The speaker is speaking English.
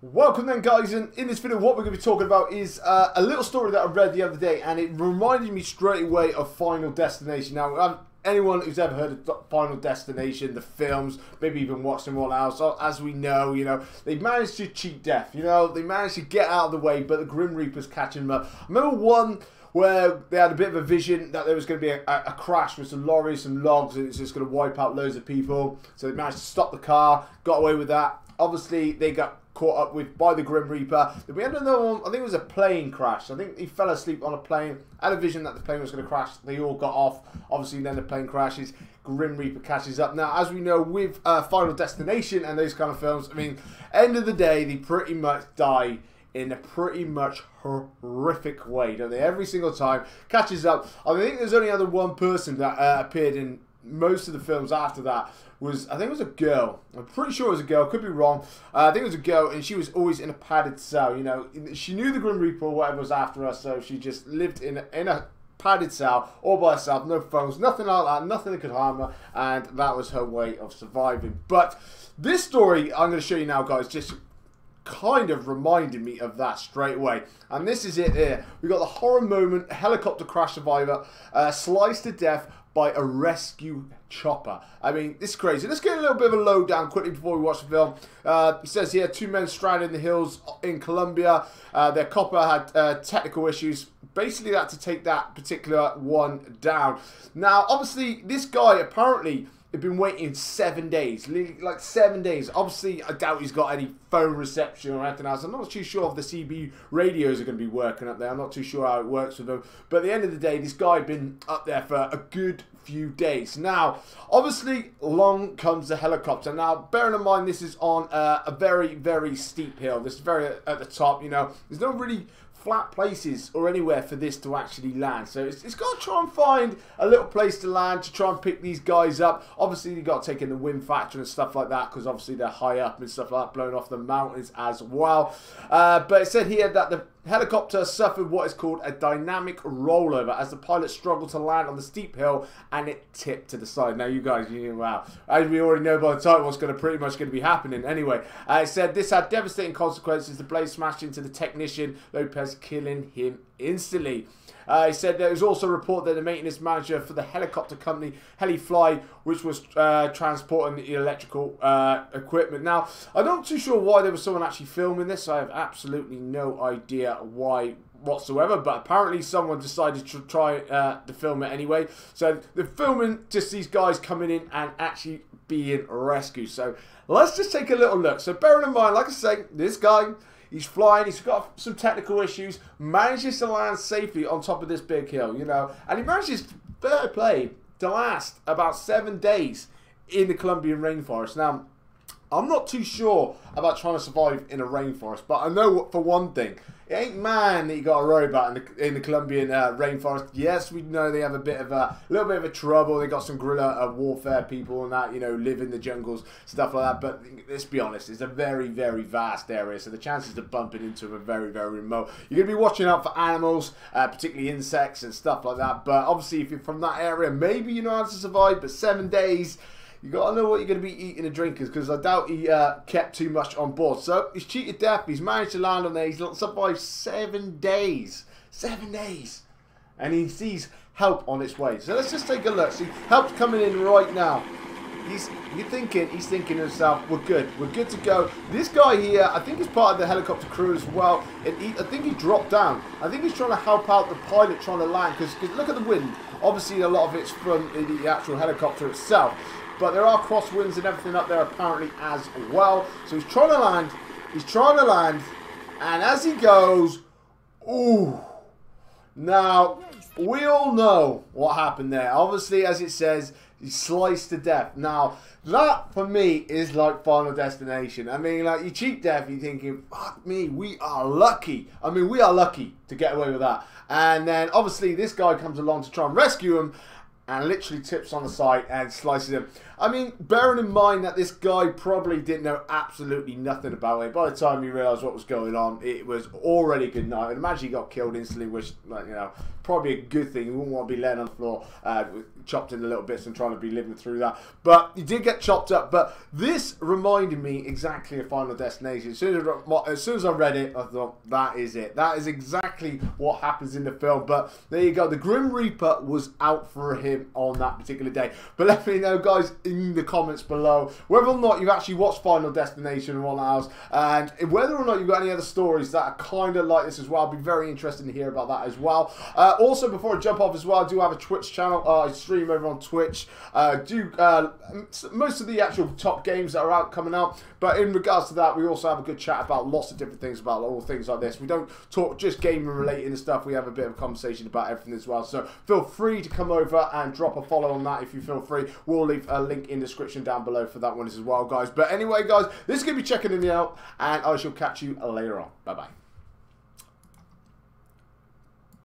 Welcome then guys, and in this video what we're going to be talking about is a little story that I read the other day, and it reminded me straight away of Final Destination. Now, anyone who's ever heard of Final Destination, the films, maybe even watched them all else, as we know, they managed to cheat death, they managed to get out of the way, but the Grim Reaper's catching them up. I remember one where they had a bit of a vision that there was going to be a crash with some lorries, some logs, and it's just going to wipe out loads of people. So they managed to stop the car, got away with that. Obviously, they got caught up with by the Grim Reaper. Then we had another one, I think it was a plane crash. I think he fell asleep on a plane, had a vision that the plane was going to crash. They all got off. Obviously, then the plane crashes. Grim Reaper catches up. Now, as we know, with Final Destination and those kind of films, I mean, end of the day, they pretty much die in a pretty much horrific way, don't they? Every single time. Catches up. I think there's only other one person that appeared in most of the films after that. I think it was a girl. I'm pretty sure it was a girl. Could be wrong. I think it was a girl, and she was always in a padded cell. She knew the Grim Reaper or whatever was after her, so she just lived in a padded cell all by herself. No phones, nothing like that. Nothing that could harm her, and that was her way of surviving. But this story I'm going to show you now, guys, just kind of reminded me of that straight away. And this is it here. We got the horror moment. A helicopter crash survivor sliced to death by a rescue chopper. I mean, this is crazy. Let's get a little bit of a lowdown quickly before we watch the film. It says here, 2 men stranded in the hills in Colombia. Their chopper had technical issues. Basically, they had to take that particular one down. Now, obviously, this guy apparently had been waiting 7 days, like 7 days. Obviously, I doubt he's got any phone reception or anything else. I'm not too sure if the CB radios are going to be working up there. I'm not too sure how it works with them. But at the end of the day, this guy had been up there for a good few days. Now, obviously, along comes the helicopter. Now, bearing in mind, this is on a very, very steep hill. This is very at the top, There's no really flat places or anywhere for this to actually land, so it's got to try and find a little place to land to try and pick these guys up. Obviously, you got to take in the wind factor and stuff like that, because obviously they're high up and stuff like that, blowing off the mountains as well. But it said here that the helicopter suffered what is called a dynamic rollover as the pilot struggled to land on the steep hill, and it tipped to the side. Now, you guys, wow, as we already know by the title, what's pretty much going to be happening. Anyway, it said this had devastating consequences. The blade smashed into the technician Lopez, killing him instantly. He said there was also a report that the maintenance manager for the helicopter company HeliFly, which was transporting the electrical equipment. Now, I'm not too sure why there was someone actually filming this. I have absolutely no idea why whatsoever, but apparently someone decided to try to film it anyway. So they're filming just these guys coming in and actually being rescued. So let's just take a little look. So bearing in mind, like I say, this guy, he's flying, he's got some technical issues, manages to land safely on top of this big hill, and he manages, fair play, to last about 7 days in the Colombian rainforest. Now, I'm not too sure about trying to survive in a rainforest, but I know for one thing, it ain't man that you got to worry about in the Colombian rainforest. Yes, we know they have a little bit of a trouble. They got some guerrilla warfare people and that, live in the jungles, stuff like that. But let's be honest, it's a very, very vast area, so the chances of bumping into them are very, very remote. You're going to be watching out for animals, particularly insects and stuff like that. But obviously, if you're from that area, maybe you know how to survive. But 7 days, you got to know what you're going to be eating and drinking, because I doubt he kept too much on board. So he's cheated death. He's managed to land on there. He's survived 7 days. 7 days. And he sees help on its way. So let's just take a look. See, help's coming in right now. He's thinking to himself, we're good. We're good to go. This guy here, I think he's part of the helicopter crew as well. And I think he dropped down. I think he's trying to help out the pilot trying to land, because look at the wind. Obviously, a lot of it's from the actual helicopter itself. But there are crosswinds and everything up there apparently as well. So he's trying to land. He's trying to land. And as he goes, ooh. Now, we all know what happened there. Obviously, as it says, he's sliced to death. Now, that for me is like Final Destination. I mean, like, you cheat death, you're thinking, fuck me, we are lucky. I mean, we are lucky to get away with that. And then, obviously, this guy comes along to try and rescue him, and literally tips on the side and slices him. I mean, bearing in mind that this guy probably didn't know absolutely nothing about it. By the time he realised what was going on, it was already good night. And imagine he got killed instantly, which, like, you know, probably a good thing. You wouldn't want to be laying on the floor, chopped in a little bits and trying to be living through that. But he did get chopped up. But this reminded me exactly of Final Destination. As soon as I read it, I thought, that is it. That is exactly what happens in the film. But there you go. The Grim Reaper was out for him on that particular day. But let me know, guys, in the comments below whether or not you've actually watched Final Destination and all that else, and whether or not you've got any other stories that are kind of like this as well. I'd be very interested to hear about that as well. Also, before I jump off as well, I do have a Twitch channel. I stream over on Twitch. Most of the actual top games that are out coming out. But in regards to that, we also have a good chat about lots of different things, about all things like this. We don't talk just gaming related and stuff. We have a bit of a conversation about everything as well. So feel free to come over and drop a follow on that if you feel free. We'll leave a link in the description down below for that one as well, guys. But anyway, guys, this is going to be checking me out, and I shall catch you later on. Bye-bye.